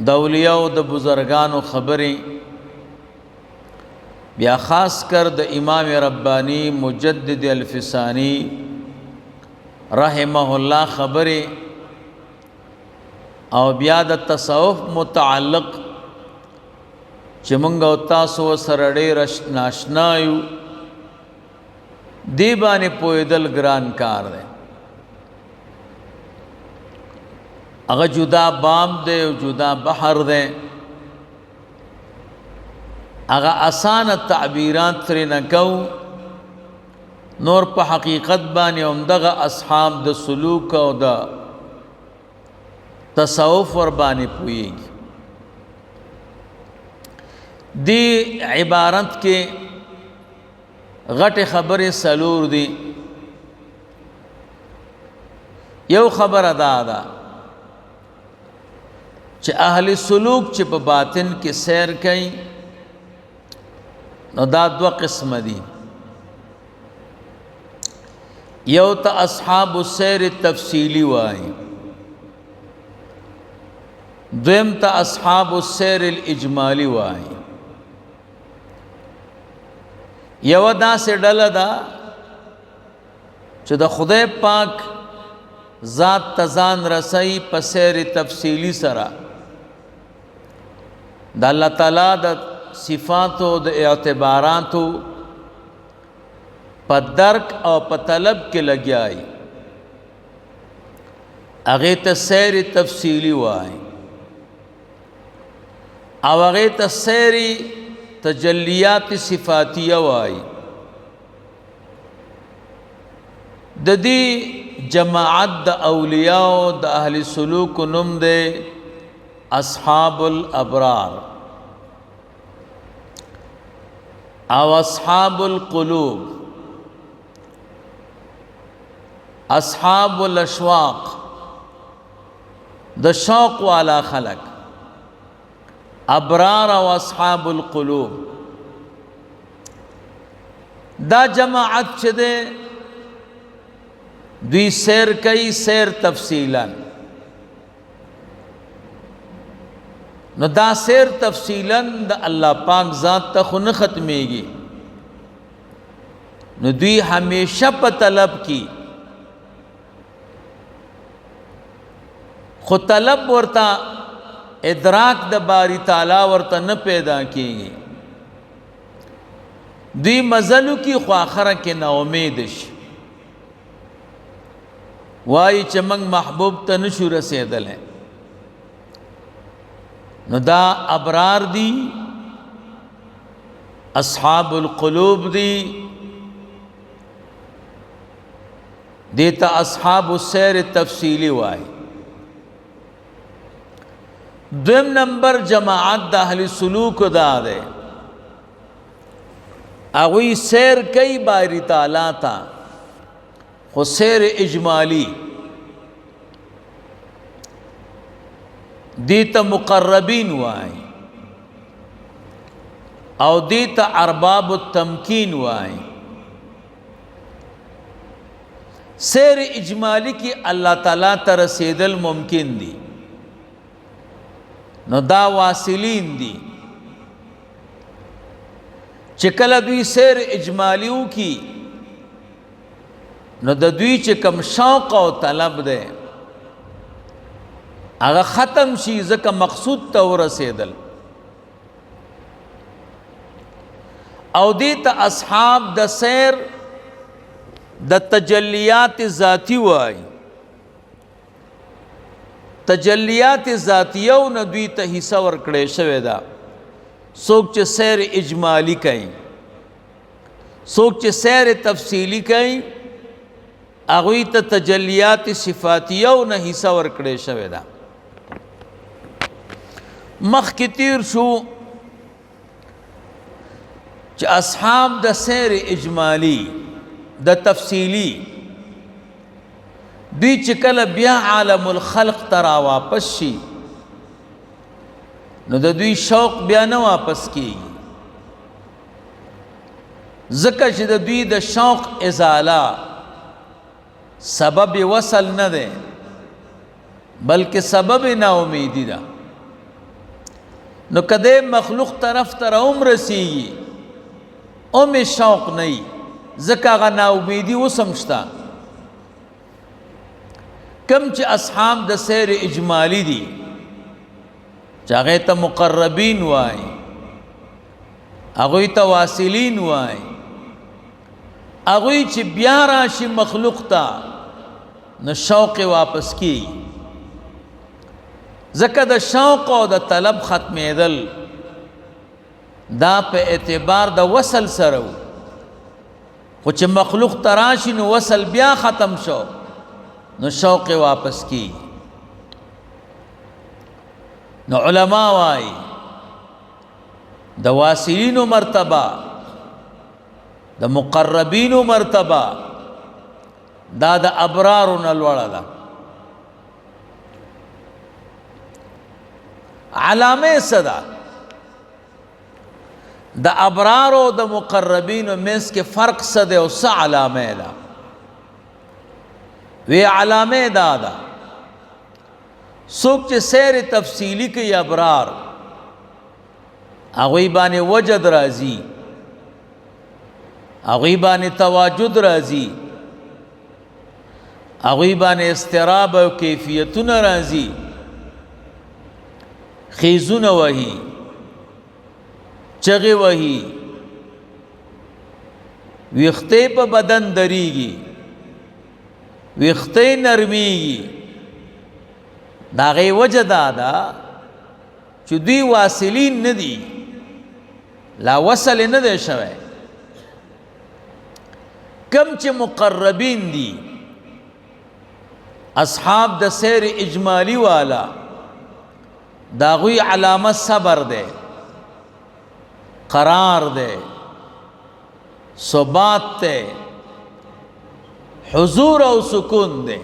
د اولیاء او د بزرگانو خبرې، بیا خاص کر د امام ربانی مجدد الفسانی رحمه الله خبرې، او بیا د تصوف متعلق چې مونږ او تاسو سره ډېر ناشنا یو، دی باندې پوهېدل ګران کار دی. هغه جدا باب دی او جدا بحر دی، هغه آسان تعبیرات ترې نه کوو، نور په حقیقت باندې همدغه اصحاب د سلوک او د تصوف ور باندې پوهېږي. دی عبارت کې غټې خبرې څلور دي. یو خبره دا ده چې اهل سلوک چې په باطن کې سیر کوي نو دا دوه قسمه دي. یو ته اصحاب السیر تفصیلی وایي، دویم ته اصحاب السیر الاجمالی وایي. یو داسې ډله ده چې د خدای پاک ذات ته ځان رسوي په سیر تفصیلی سره، د الله تعالی د صفاتو د اعتباراتو په درک او په طلب کې لګیای، هغې ته سیر تفصیلی وایي. او هغې ته سیر تجلیات صفاتیه وایي. د دې جماعت د اولیاء د اهل سلوک نوم دی اصحاب الابرار او اصحاب القلوب، اصحاب الاشواق، د شوق والا خلق، ابرار او اصحاب القلوب. دا جماعت چې ده دوی سیر کوي، سیر تفصیلا. نو دا سیر تفصیلا د الله پاک ذات ته خو نه ختمیږي، نو دوی همیشه په طلب کی، خو طلب ورته ادراک د باری تعالی ورته نه پیدا کیږي. دوی مزلو کی خو آخره کې نا امید شي، وایي چې موږ محبوب ته نشو رسېدلی. نو دا ابرار دی، اصحاب القلوب دی، دیتا اصحاب السیر تفصیلی وائی. دویم نمبر جماعت دا اہل سلوک دا دے، اگوی سیر کئی باری تعالیٰ تا، خو سیر اجمالی. دیتا مقربین وائی او دیتا ارباب التمکین وائی. سیر اجمالی کی اللہ تعالیٰ تا رسیدل ممکن دی، نو دا واصلین دی. چکل دوی سیر اجمالیو کی نو دا دوی چکم شوق او طلب دے اگر ختم شي ځکه مقصود ته ورسېدل. او دې ته اصحاب د سیر د تجلیات ذاتی وایي. تجلیات ذاتیو نه دوی ته حصہ ورکړی شوی ده. څوک چې سیر اجمالی کوي، څوک چې سیر تفصیلی کوي، هغوی ته تجلیات صفاتیو نه حصہ ورکړی شوی ده. مخکې تیر شو چې اصحاب د سیر اجمالی د تفصیلی دوی چې کله بیا عالم الخلق ته را واپس شي نو د دوی شوق بیا نه واپس کیږي، ځکه چې د دوی د شوق ازاله سبب وصل نه ده بلکې سبب نا امیدی ده. نو کده مخلوق طرف ته رسیږي ام شوق نه ځکه هغه نا امیدي اوسم شته. کم چې اصحاب د سیر اجمالی دي چې هغې ته مقربین وای، هغوی ته واصلین وای، هغوی چې بیا راشي مخلوق ته نو شوق واپس کی. ځکه د شوق او د طلب ختمېدل دا په اعتبار د وصل سره و، خو چې مخلوق ته راشي نو وصل بیا ختم شو نو شوق واپس کی. نو علما وای د واصلینو مرتبه د مقربینو مرتبه دا د ابرارو نه لوړه ده. علامه صدا د ابرارو د مقربینو منځ کې فرق څه دی او څه علامه ده؟ وی علامه دا ده څوک چې سیر تفصیلی کوي ابرار هغوی باندې وجد راځي، هغوی باندې تواجد راځي، هغوی باندې اضطراب او کیفیتونه راځي، خیزونه وهي، چغې وهي، ویښتې په بدن دریږي، ویښتې نرمیږي. د هغې وجه دا ده چې دوی واصلین نه دي، لا وصل نه دی شوی. کم چې مقربین دي اصحاب د سیر اجمالی والا دا غوی علامه صبر دے، قرار دے، ثبات دے، حضور او سکون دے.